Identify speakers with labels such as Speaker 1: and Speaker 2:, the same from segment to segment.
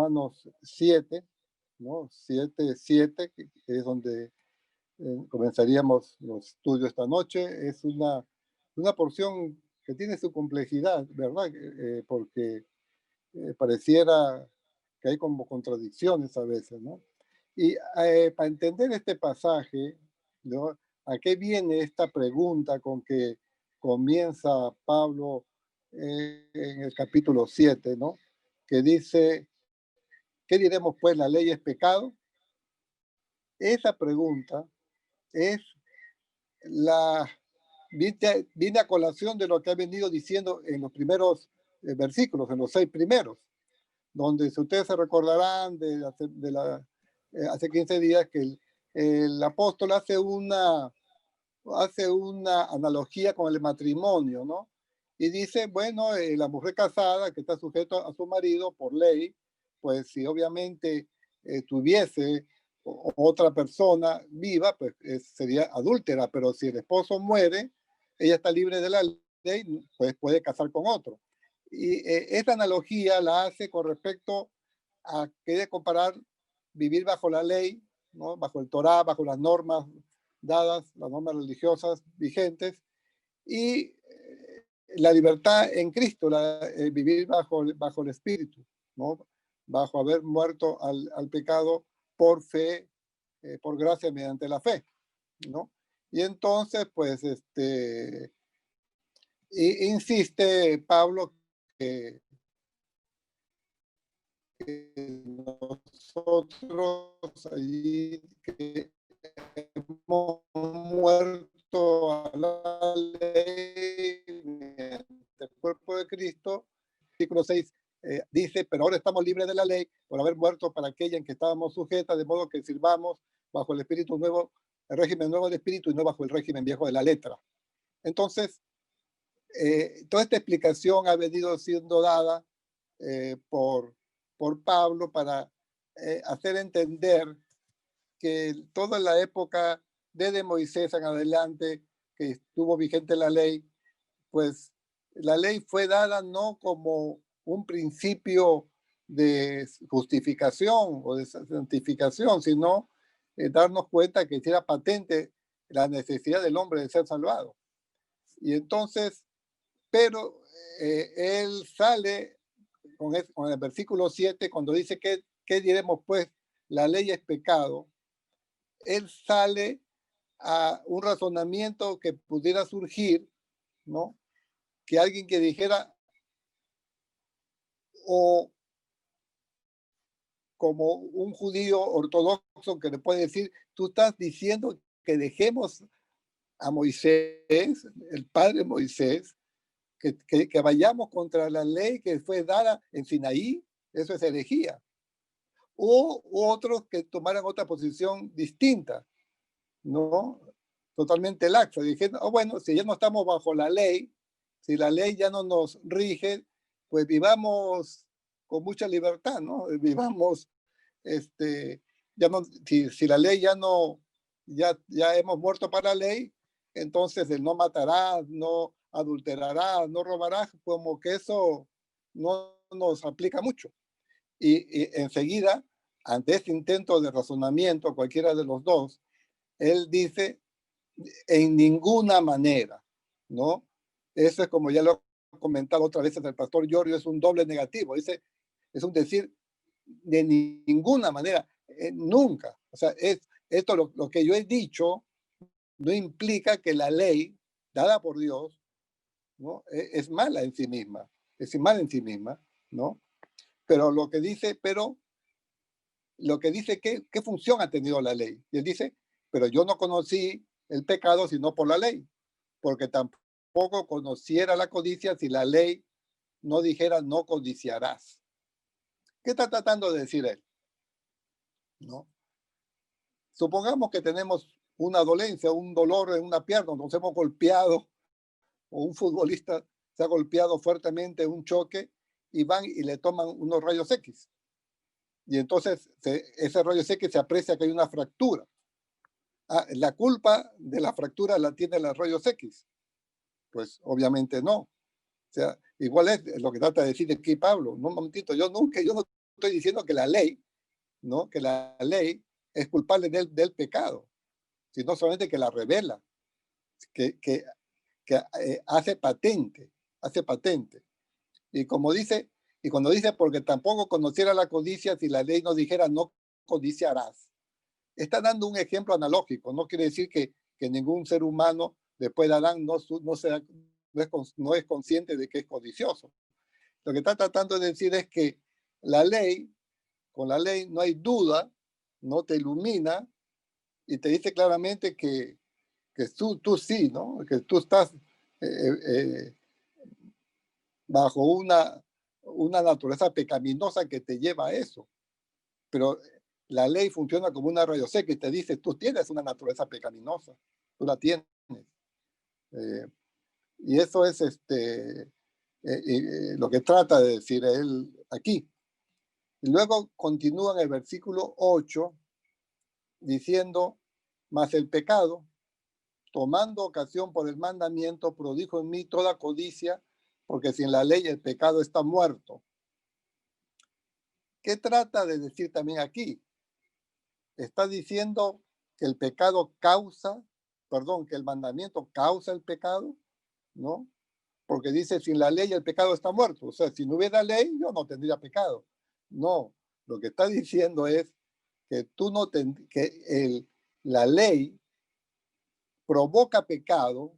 Speaker 1: Romanos 7, ¿no? 7:7, que es donde comenzaríamos los estudios esta noche. Es una porción que tiene su complejidad, ¿verdad? Porque pareciera que hay como contradicciones a veces, ¿no? Y para entender este pasaje, ¿no? ¿A qué viene esta pregunta con que comienza Pablo en el capítulo 7, ¿no? Que dice, ¿qué diremos pues? ¿La ley es pecado? Esa pregunta es la, viene a colación de lo que ha venido diciendo en los primeros versículos, en los 6 primeros, donde si ustedes se recordarán hace 15 días que el apóstol hace una analogía con el matrimonio, ¿no? Y dice, bueno, la mujer casada que está sujeta a su marido por ley, pues si obviamente tuviese otra persona viva, pues sería adúltera, pero si el esposo muere, ella está libre de la ley, pues puede casar con otro. Y esta analogía la hace con respecto a que de comparar vivir bajo la ley, ¿no? Bajo el Torá, bajo las normas dadas, las normas religiosas vigentes, y la libertad en Cristo, vivir bajo el Espíritu, ¿no? Bajo haber muerto al pecado por fe, por gracia mediante la fe, ¿no? Y entonces, pues, insiste Pablo que nosotros allí que hemos muerto a la ley mediante el cuerpo de Cristo. Artículo 6 dice, pero ahora estamos libres de la ley por haber muerto para aquella en que estábamos sujetas, de modo que sirvamos bajo el espíritu nuevo, el régimen nuevo de espíritu y no bajo el régimen viejo de la letra. Entonces, toda esta explicación ha venido siendo dada por Pablo para hacer entender que toda la época desde Moisés en adelante que estuvo vigente la ley, pues la ley fue dada no como un principio de justificación o de santificación, sino darnos cuenta que era patente la necesidad del hombre de ser salvado. Y entonces, pero él sale con el versículo 7, cuando dice que, ¿qué diremos pues? La ley es pecado. Él sale a un razonamiento que pudiera surgir, ¿no? Que alguien que dijera, o como un judío ortodoxo que le puede decir, tú estás diciendo que dejemos a Moisés, el padre Moisés, que vayamos contra la ley que fue dada en Sinaí, eso es herejía. O otros que tomaran otra posición distinta, ¿no? Totalmente laxa. Dijeron, oh, bueno, si ya no estamos bajo la ley, si la ley ya no nos rige, pues vivamos con mucha libertad, ¿no? Vivamos, ya no, si la ley ya no, ya hemos muerto para la ley, entonces el no matarás, no adulterarás, no robarás, como que eso no nos aplica mucho. Y enseguida, ante este intento de razonamiento, cualquiera de los dos, él dice, en ninguna manera, ¿no? Eso es como ya lo he comentado otras veces el pastor Giorgio, es un doble negativo, dice, es un decir, de ninguna manera, nunca. O sea, esto lo que yo he dicho no implica que la ley dada por Dios, ¿no? Es mala en sí misma, es mala en sí misma, ¿no? Pero lo que dice, ¿qué función ha tenido la ley? Y él dice, pero yo no conocí el pecado sino por la ley, porque tampoco conociera la codicia si la ley no dijera no codiciarás. ¿Qué está tratando de decir él? ¿No? Supongamos que tenemos una dolencia, un dolor en una pierna, nos hemos golpeado, o un futbolista se ha golpeado fuertemente en un choque y van y le toman unos rayos X. Y entonces ese rayo X se aprecia que hay una fractura. La culpa de la fractura la tiene los rayos X. Pues obviamente no. O sea, igual es lo que trata de decir aquí Pablo. No, un momentito, yo no estoy diciendo que la ley, ¿no? Que la ley es culpable del pecado, sino solamente que la revela, que hace patente, hace patente. Y como dice, y cuando dice, porque tampoco conociera la codicia si la ley no dijera no codiciarás, está dando un ejemplo analógico. No quiere decir que ningún ser humano después de Adán no es consciente de que es codicioso. Lo que está tratando de decir es que la ley, con la ley no hay duda, no te ilumina y te dice claramente que tú sí, ¿no? Que tú estás bajo una naturaleza pecaminosa que te lleva a eso. Pero la ley funciona como una radio seca y te dice, tú tienes una naturaleza pecaminosa, tú la tienes. Y eso es lo que trata de decir él aquí. Y luego continúa en el versículo 8 diciendo, mas el pecado, tomando ocasión por el mandamiento, produjo en mí toda codicia, porque sin la ley el pecado está muerto. ¿Qué trata de decir también aquí? Está diciendo que el pecado causa, perdón, que el mandamiento causa el pecado, ¿no? Porque dice, sin la ley el pecado está muerto. O sea, si no hubiera ley, yo no tendría pecado. No, lo que está diciendo es que tú no la ley provoca pecado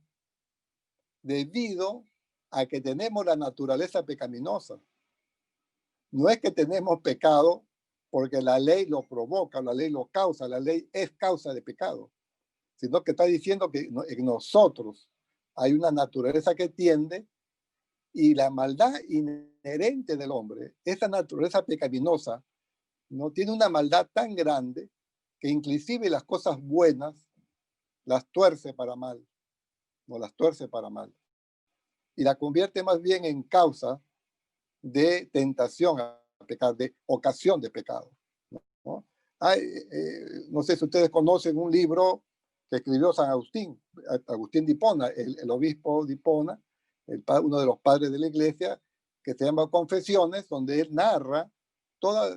Speaker 1: debido a que tenemos la naturaleza pecaminosa. No es que tenemos pecado porque la ley lo provoca, la ley lo causa, la ley es causa de pecado, sino que está diciendo que en nosotros hay una naturaleza que tiende y la maldad inherente del hombre, esa naturaleza pecaminosa, no tiene una maldad tan grande que inclusive las cosas buenas las tuerce para mal, no las tuerce para mal. Y la convierte más bien en causa de tentación a pecar, de ocasión de pecado, ¿no? No sé si ustedes conocen un libro que escribió San Agustín, Agustín de Hipona, el obispo de Hipona, uno de los padres de la iglesia, que se llama Confesiones, donde él narra toda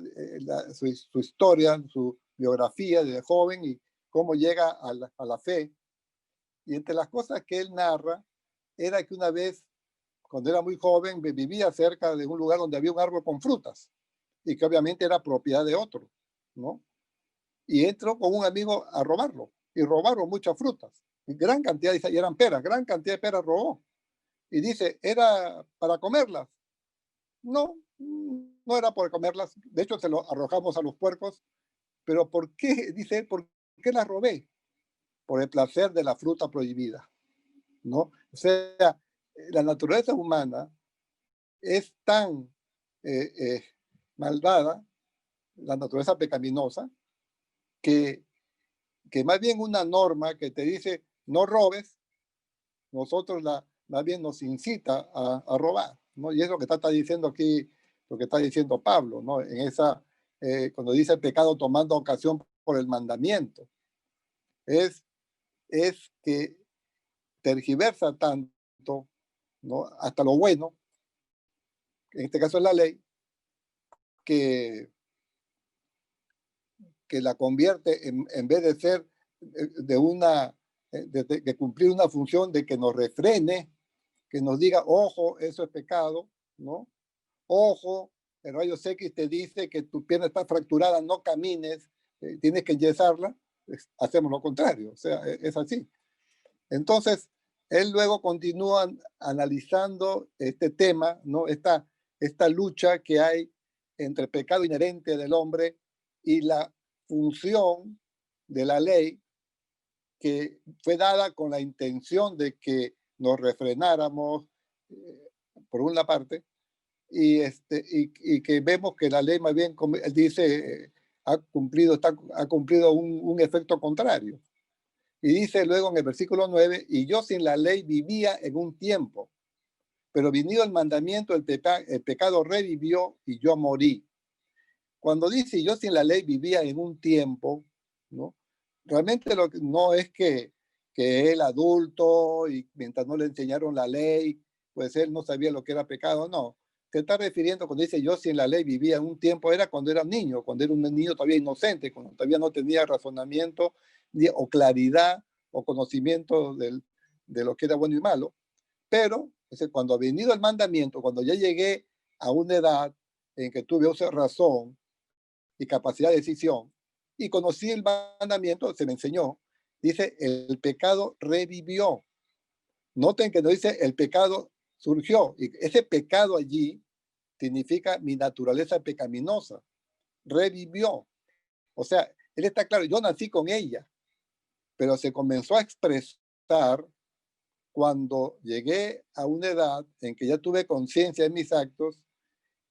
Speaker 1: su historia, su biografía de joven y cómo llega a la fe. Y entre las cosas que él narra era que una vez, cuando era muy joven, vivía cerca de un lugar donde había un árbol con frutas y que obviamente era propiedad de otro, ¿no? Y entró con un amigo a robarlo y robaron muchas frutas, y gran cantidad, y eran peras, gran cantidad de peras robó. Y dice, ¿era para comerlas? No, no era para comerlas. De hecho, se lo arrojamos a los puercos. ¿Pero por qué? Dice él, ¿por qué las robé? Por el placer de la fruta prohibida, ¿no? O sea, la naturaleza humana es tan eh, eh, malvada, la naturaleza pecaminosa, que, que más bien una norma que te dice no robes, nosotros más bien nos incita a robar, ¿no? Y es lo que está diciendo aquí, lo que está diciendo Pablo, ¿no? En esa, cuando dice el pecado tomando ocasión por el mandamiento, es que tergiversa tanto, ¿no? Hasta lo bueno, en este caso es la ley, que, que la convierte en vez de ser de una, de cumplir una función de que nos refrene, que nos diga, ojo, eso es pecado, ¿no? Ojo, el rayos X te dice que tu pierna está fracturada, no camines, tienes que enyesarla, hacemos lo contrario, o sea, es así. Entonces, él luego continúa analizando este tema, ¿no? Esta lucha que hay entre el pecado inherente del hombre y la función de la ley que fue dada con la intención de que nos refrenáramos, por una parte, y que vemos que la ley más bien dice ha cumplido un efecto contrario. Y dice luego en el versículo 9, y yo sin la ley vivía en un tiempo, pero vinido el mandamiento, el pecado revivió y yo morí. Cuando dice yo sin la ley vivía en un tiempo, ¿no? Realmente no es que él adulto y mientras no le enseñaron la ley, pues él no sabía lo que era pecado, no. se está refiriendo cuando dice yo sin la ley vivía en un tiempo, era cuando era niño, cuando era un niño todavía inocente, cuando todavía no tenía razonamiento o claridad o conocimiento de lo que era bueno y malo. Pero cuando ha venido el mandamiento, cuando ya llegué a una edad en que tuve uso de razón y capacidad de decisión, y conocí el mandamiento, se me enseñó, dice, el pecado revivió. Noten que no dice el pecado surgió, y ese pecado allí significa mi naturaleza pecaminosa, revivió. O sea, él está claro, yo nací con ella, pero se comenzó a expresar cuando llegué a una edad en que ya tuve conciencia de mis actos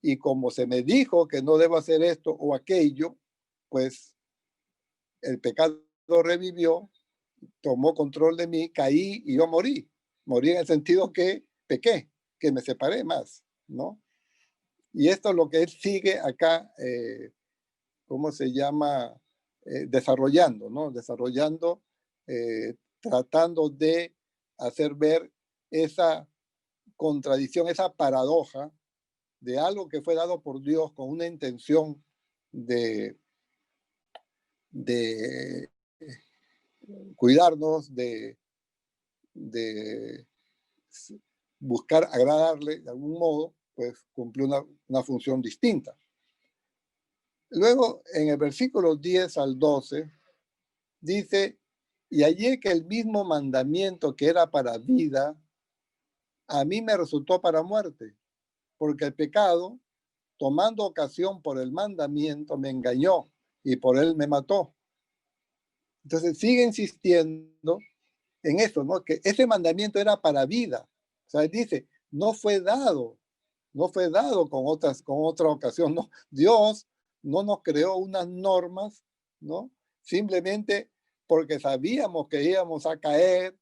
Speaker 1: y como se me dijo que no debo hacer esto o aquello, pues el pecado revivió, tomó control de mí, caí y yo morí. Morí en el sentido que pequé, que me separé más, ¿no? Y esto es lo que él sigue acá, ¿cómo se llama? Desarrollando, ¿no? Desarrollando, tratando de hacer ver esa contradicción, esa paradoja de algo que fue dado por Dios con una intención de, de cuidarnos, de buscar agradarle de algún modo, pues cumplió una función distinta. Luego, en el versículo 10 al 12, dice, y hallé que el mismo mandamiento que era para vida, a mí me resultó para muerte, porque el pecado, tomando ocasión por el mandamiento, me engañó y por él me mató. Entonces sigue insistiendo en eso, ¿no? Que ese mandamiento era para vida. O sea, él dice, no fue dado con otra ocasión, ¿no? Dios no nos creó unas normas, ¿no? Simplemente porque sabíamos que íbamos a caer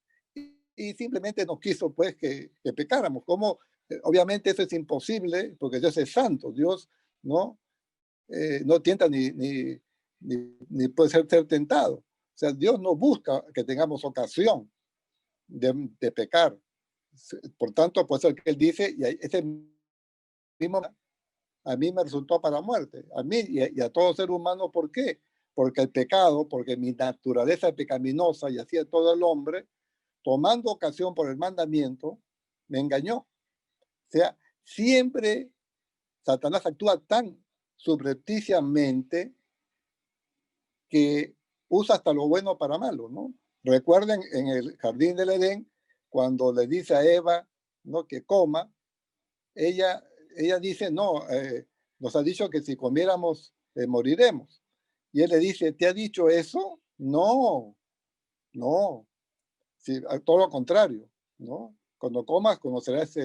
Speaker 1: y simplemente nos quiso, pues, que pecáramos. Como, obviamente eso es imposible porque Dios es santo, Dios, ¿no? No tienta ni puede ser tentado. O sea, Dios no busca que tengamos ocasión de pecar. Por tanto, pues el que él dice, y ese mismo a mí me resultó para muerte, a mí y a todo ser humano, ¿por qué? Porque el pecado, porque mi naturaleza es pecaminosa y así es todo el hombre, tomando ocasión por el mandamiento, me engañó. O sea, siempre Satanás actúa tan subrepticiamente que usa hasta lo bueno para malo, ¿no? Recuerden en el jardín del Edén, cuando le dice a Eva, ¿no? Que coma, ella, ella dice, no, nos ha dicho que si comiéramos moriremos. Y él le dice, ¿te ha dicho eso? No, no, sí, todo lo contrario, ¿no? Cuando comas conocerás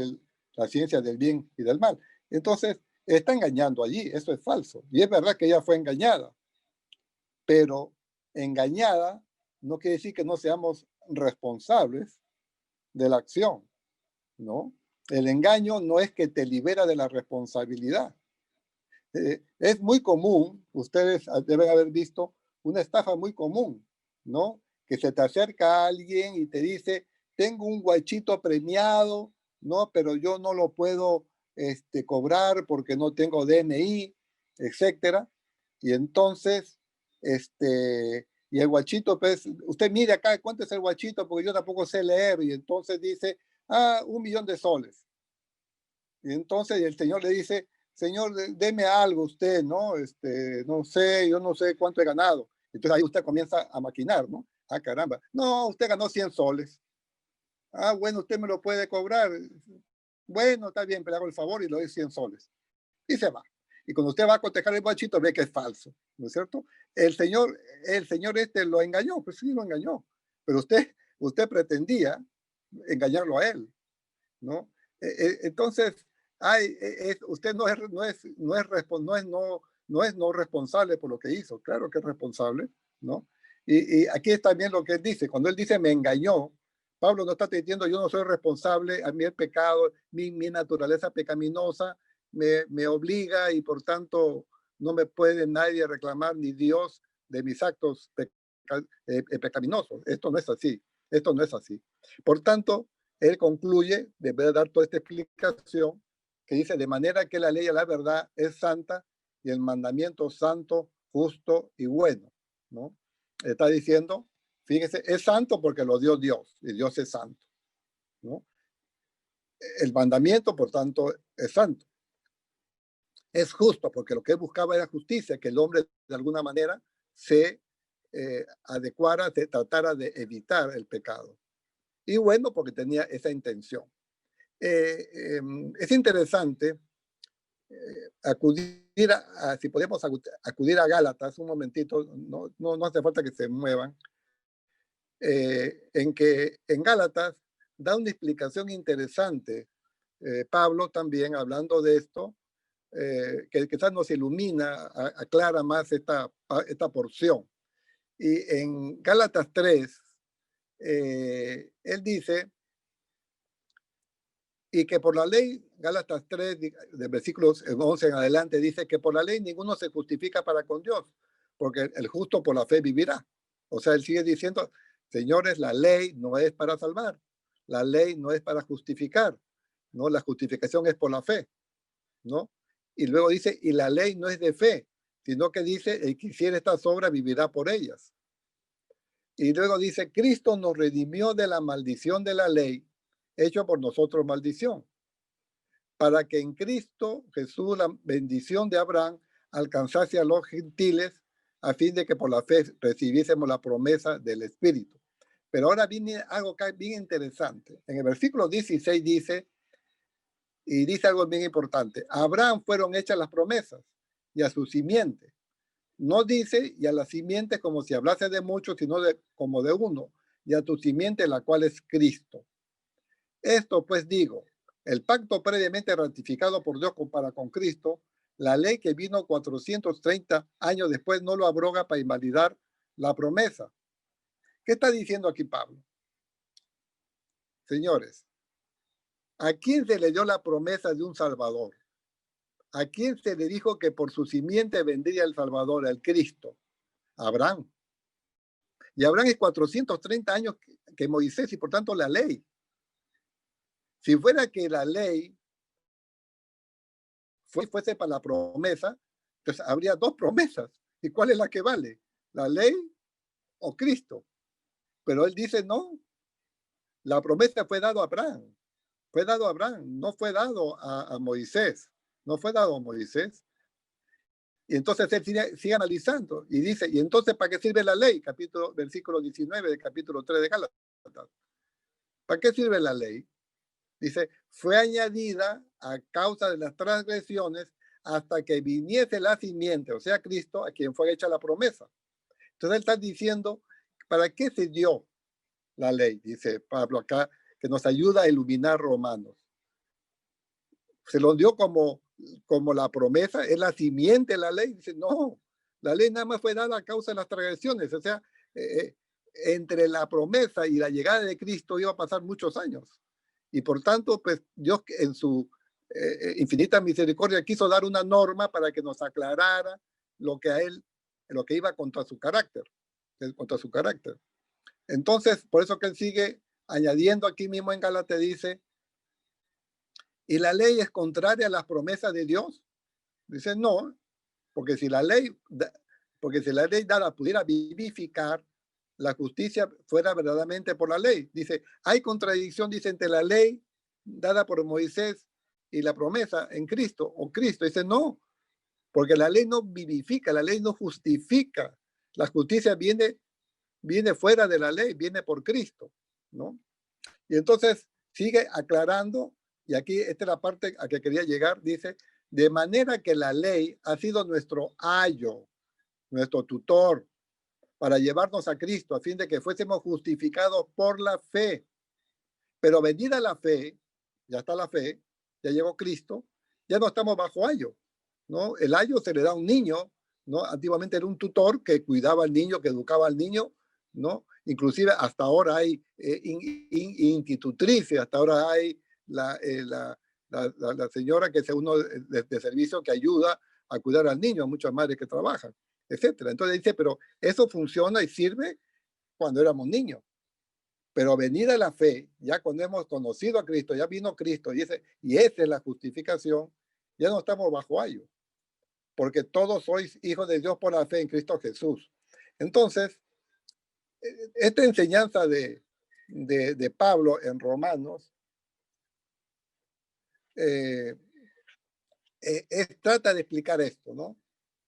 Speaker 1: la ciencia del bien y del mal. Entonces, está engañando allí, eso es falso. Y es verdad que ella fue engañada, pero engañada no quiere decir que no seamos responsables de la acción, ¿no? El engaño no es que te libera de la responsabilidad. Es muy común, ustedes deben haber visto una estafa muy común, ¿no? Que se te acerca a alguien y te dice, tengo un guachito premiado, ¿no? Pero yo no lo puedo cobrar porque no tengo DNI, etcétera. Y entonces, y el guachito, pues, usted mire acá, ¿cuánto es el guachito? Porque yo tampoco sé leer. Y entonces dice, 1.000.000 de soles. Y entonces el señor le dice, señor, deme algo usted, ¿no? No sé, yo no sé cuánto he ganado. Entonces ahí usted comienza a maquinar, ¿no? Ah, caramba. No, usted ganó 100 soles. Ah, bueno, usted me lo puede cobrar. Bueno, está bien, pero hago el favor y le doy 100 soles. Y se va. Y cuando usted va a cotejar el guachito, ve que es falso, ¿no es cierto? El señor lo engañó, pues sí, lo engañó. Pero usted pretendía engañarlo a él, ¿no? Entonces, usted no es no responsable por lo que hizo, claro que es responsable, ¿no? Y aquí es también lo que él dice, cuando él dice me engañó, Pablo no está diciendo yo no soy responsable, a mí el pecado, mi naturaleza pecaminosa me obliga y por tanto no me puede nadie reclamar ni Dios de mis actos pecaminosos. Esto no es así, esto no es así. Por tanto, él concluye, después de dar toda esta explicación, que dice, de manera que la ley de la verdad es santa y el mandamiento santo, justo y bueno, ¿no? Está diciendo, fíjese, es santo porque lo dio Dios y Dios es santo, ¿no? El mandamiento, por tanto, es santo. Es justo porque lo que él buscaba era justicia, que el hombre de alguna manera se adecuara, se tratara de evitar el pecado. Y bueno, porque tenía esa intención. Es interesante acudir si podemos acudir a Gálatas un momentito, no hace falta que se muevan, en que en Gálatas da una explicación interesante, Pablo también hablando de esto, que quizás nos ilumina, aclara más esta porción. Y en Gálatas 3, él dice, y que por la ley, Gálatas 3, de versículos 11 en adelante, dice que por la ley ninguno se justifica para con Dios, porque el justo por la fe vivirá. O sea, él sigue diciendo, señores, la ley no es para salvar, la ley no es para justificar, ¿no? La justificación es por la fe, ¿no? Y luego dice, y la ley no es de fe, sino que dice, el que hiciera estas obras vivirá por ellas. Y luego dice, Cristo nos redimió de la maldición de la ley, hecho por nosotros maldición, para que en Cristo Jesús la bendición de Abraham alcanzase a los gentiles, a fin de que por la fe recibiésemos la promesa del Espíritu. Pero ahora viene algo bien interesante. En el versículo 16 dice, y dice algo bien importante, a Abraham fueron hechas las promesas y a su simiente. No dice y a la simiente como si hablase de muchos, sino como de uno, y a tu simiente, la cual es Cristo. Esto pues digo, el pacto previamente ratificado por Dios para con Cristo, la ley que vino 430 años después no lo abroga para invalidar la promesa. ¿Qué está diciendo aquí Pablo? Señores, ¿a quién se le dio la promesa de un Salvador? ¿A quién se le dijo que por su simiente vendría el Salvador, el Cristo? Abraham. Y Abraham es 430 años que Moisés y por tanto la ley. Si fuera que la ley fuese para la promesa, entonces habría dos promesas. ¿Y cuál es la que vale? ¿La ley o Cristo? Pero él dice no. La promesa fue dado a Abraham. Fue dado a Abraham, no fue dado a Moisés. No fue dado a Moisés. Y entonces él sigue analizando y dice, ¿y entonces para qué sirve la ley? Versículo 19 del capítulo 3 de Gálatas. ¿Para qué sirve la ley? Dice, fue añadida a causa de las transgresiones hasta que viniese la simiente, o sea, Cristo, a quien fue hecha la promesa. Entonces él está diciendo, ¿para qué se dio la ley? Dice Pablo acá, que nos ayuda a iluminar Romanos. Se lo dio como la promesa, es la simiente de la ley. Dice, no, la ley nada más fue dada a causa de las transgresiones. O sea, entre la promesa y la llegada de Cristo iba a pasar muchos años. Y por tanto, pues Dios en su infinita misericordia quiso dar una norma para que nos aclarara lo que iba contra su carácter, Entonces, por eso que él sigue añadiendo aquí mismo en Gálatas, dice, ¿y la ley es contraria a las promesas de Dios? Dice, no, porque si la ley dada pudiera vivificar, la justicia fuera verdaderamente por la ley. Dice, hay contradicción, dice, entre la ley dada por Moisés y la promesa en Cristo, o Cristo. Dice, no, porque la ley no vivifica, la ley no justifica. La justicia viene fuera de la ley, viene por Cristo, ¿no? Y entonces sigue aclarando, y aquí esta es la parte a que quería llegar, dice, de manera que la ley ha sido nuestro ayo, nuestro tutor, para llevarnos a Cristo, a fin de que fuésemos justificados por la fe. Pero vendida la fe, ya está la fe, ya llegó Cristo, ya no estamos bajo ayo, ¿no? El ayo se le da a un niño, ¿no? Antiguamente era un tutor que cuidaba al niño, que educaba al niño, ¿no? Inclusive hasta ahora hay institutrices, hasta ahora hay la señora que es uno de servicio que ayuda a cuidar al niño, a muchas madres que trabajan, etcétera. Entonces dice, pero eso funciona y sirve cuando éramos niños. Pero venida la fe, ya cuando hemos conocido a Cristo, ya vino Cristo, y esa es la justificación, ya no estamos bajo ayo, porque todos sois hijos de Dios por la fe en Cristo Jesús. Entonces, esta enseñanza de Pablo en Romanos trata de explicar esto, ¿no?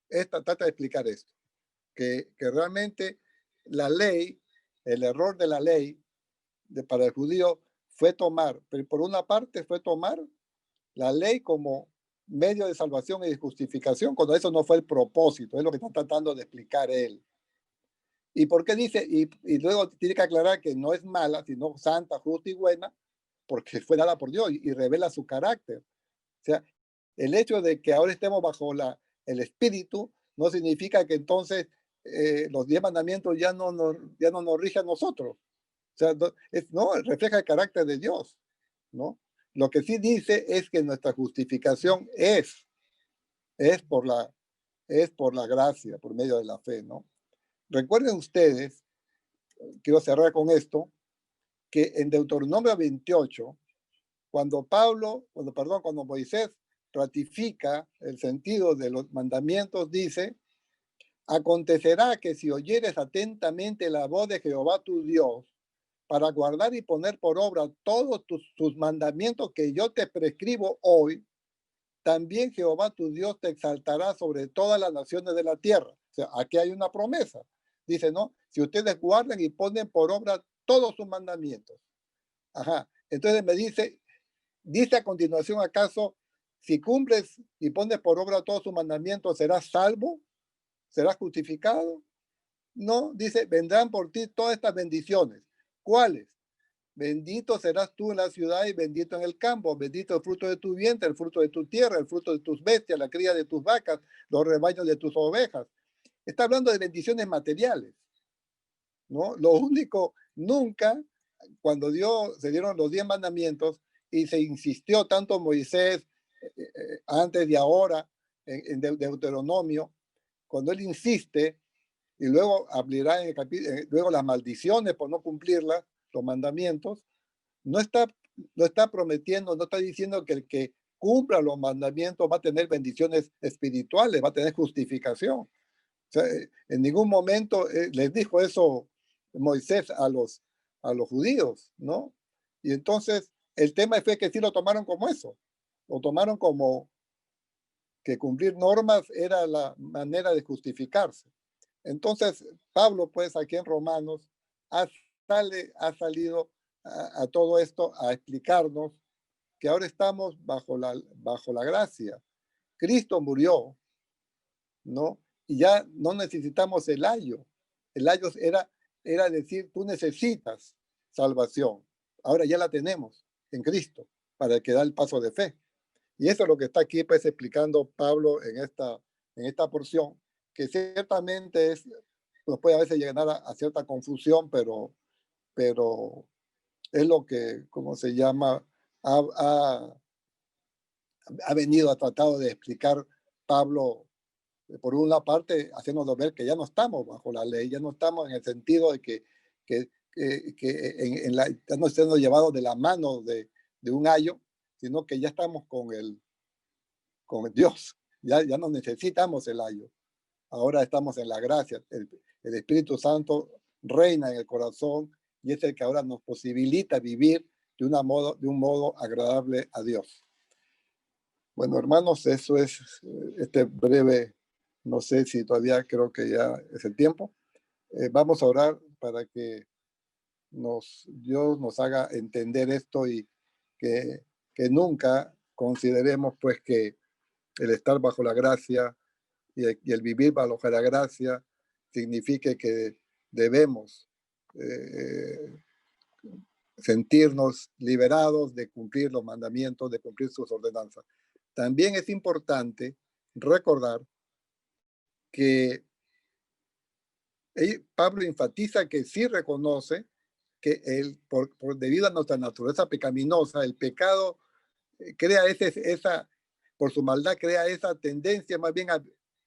Speaker 1: Trata de explicar esto, que realmente la ley, el error de la ley para el judío fue tomar, pero por una parte fue tomar la ley como medio de salvación y de justificación, cuando eso no fue el propósito, es lo que está tratando de explicar él. ¿Y por qué dice? Y luego tiene que aclarar que no es mala, sino santa, justa y buena, porque fue dada por Dios y revela su carácter. O sea, el hecho de que ahora estemos bajo el Espíritu no significa que entonces los 10 mandamientos ya no nos rigen a nosotros. O sea, no, refleja el carácter de Dios, ¿no? Lo que sí dice es que nuestra justificación es por la gracia, por medio de la fe, ¿no? Recuerden ustedes, quiero cerrar con esto, que en Deuteronomio 28, cuando Moisés ratifica el sentido de los mandamientos, dice: acontecerá que si oyeres atentamente la voz de Jehová tu Dios, para guardar y poner por obra todos tus mandamientos que yo te prescribo hoy, también Jehová tu Dios te exaltará sobre todas las naciones de la tierra. O sea, aquí hay una promesa. Dice, ¿no? Si ustedes guardan y ponen por obra todos sus mandamientos. Ajá. Entonces me dice a continuación, ¿acaso si cumples y pones por obra todos sus mandamientos, serás salvo? ¿Serás justificado? No, dice, vendrán por ti todas estas bendiciones. ¿Cuáles? Bendito serás tú en la ciudad y bendito en el campo. Bendito el fruto de tu vientre, el fruto de tu tierra, el fruto de tus bestias, la cría de tus vacas, los rebaños de tus ovejas. Está hablando de bendiciones materiales, ¿no? Lo único, nunca, cuando se dieron los 10 mandamientos y se insistió tanto Moisés antes y ahora en Deuteronomio, cuando él insiste y luego hablará luego las maldiciones por no cumplirlas, los mandamientos, no está prometiendo, no está diciendo que el que cumpla los mandamientos va a tener bendiciones espirituales, va a tener justificación. O sea, en ningún momento les dijo eso Moisés a los judíos, ¿no? Y entonces el tema fue que sí lo tomaron como eso, lo tomaron como que cumplir normas era la manera de justificarse. Entonces, Pablo, pues aquí en Romanos, ha salido a todo esto a explicarnos que ahora estamos bajo la gracia. Cristo murió, ¿no? Y ya no necesitamos el ayo. El ayo era decir, tú necesitas salvación. Ahora ya la tenemos en Cristo para el que da el paso de fe. Y eso es lo que está aquí pues explicando Pablo en esta porción, que ciertamente nos puede a veces llegar a cierta confusión, pero es lo que, ¿cómo se llama? Ha venido, a tratar de explicar Pablo, por una parte, haciéndonos ver que ya no estamos bajo la ley, ya no estamos en el sentido de que estamos siendo llevados de la mano de un ayo, sino que ya estamos con Dios, ya no necesitamos el ayo. Ahora estamos en la gracia. El Espíritu Santo reina en el corazón y es el que ahora nos posibilita vivir de un modo agradable a Dios. Bueno, hermanos, eso es este breve, no sé si todavía creo que ya es el tiempo. Vamos a orar para que Dios nos haga entender esto y que nunca consideremos pues que el estar bajo la gracia y el vivir bajo la gracia signifique que debemos sentirnos liberados de cumplir los mandamientos, de cumplir sus ordenanzas. También es importante recordar que Pablo enfatiza que sí reconoce que debido a nuestra naturaleza pecaminosa, el pecado crea por su maldad, crea esa tendencia más bien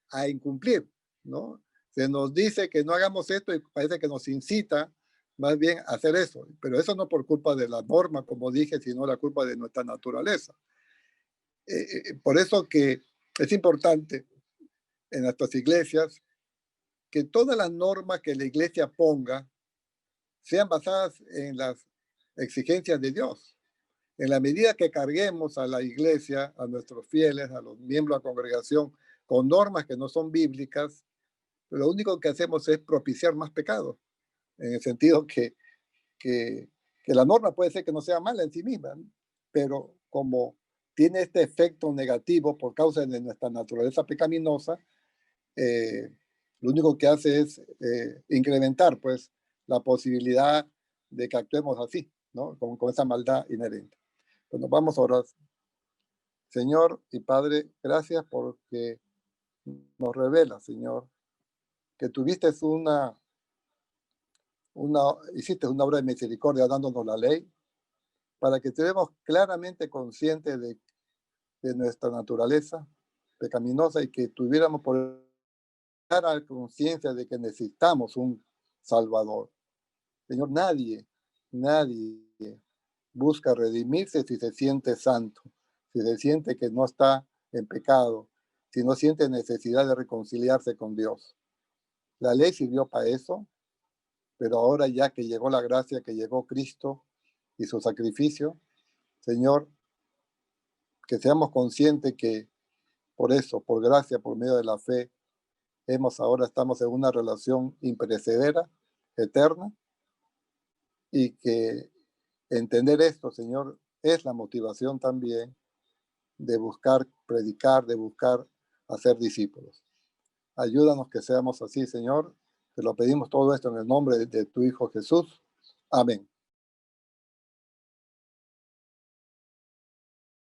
Speaker 1: a incumplir, ¿no? Se nos dice que no hagamos esto y parece que nos incita más bien hacer eso. Pero eso no por culpa de la norma, como dije, sino la culpa de nuestra naturaleza. Por eso que es importante en nuestras iglesias que todas las normas que la iglesia ponga sean basadas en las exigencias de Dios. En la medida que carguemos a la iglesia, a nuestros fieles, a los miembros de la congregación, con normas que no son bíblicas, lo único que hacemos es propiciar más pecados, en el sentido que la norma puede ser que no sea mala en sí misma, ¿no? Pero como tiene este efecto negativo por causa de nuestra naturaleza pecaminosa, eh, lo único que hace es incrementar pues la posibilidad de que actuemos así, ¿no? Con esa maldad inherente. Pues nos vamos a orar. Señor y Padre, gracias porque nos revela, Señor, que tuviste una, hiciste una obra de misericordia dándonos la ley para que estemos claramente conscientes de nuestra naturaleza pecaminosa y que tuviéramos por clara conciencia de que necesitamos un Salvador. Señor, nadie busca redimirse si se siente santo, si se siente que no está en pecado, si no siente necesidad de reconciliarse con Dios. La ley sirvió para eso, pero ahora ya que llegó la gracia, que llegó Cristo y su sacrificio, Señor, que seamos conscientes que por eso, por gracia, por medio de la fe, ahora estamos en una relación imperecedera, eterna, y que entender esto, Señor, es la motivación también de buscar predicar, de buscar hacer discípulos. Ayúdanos que seamos así, Señor. Te lo pedimos todo esto en el nombre de tu Hijo Jesús. Amén.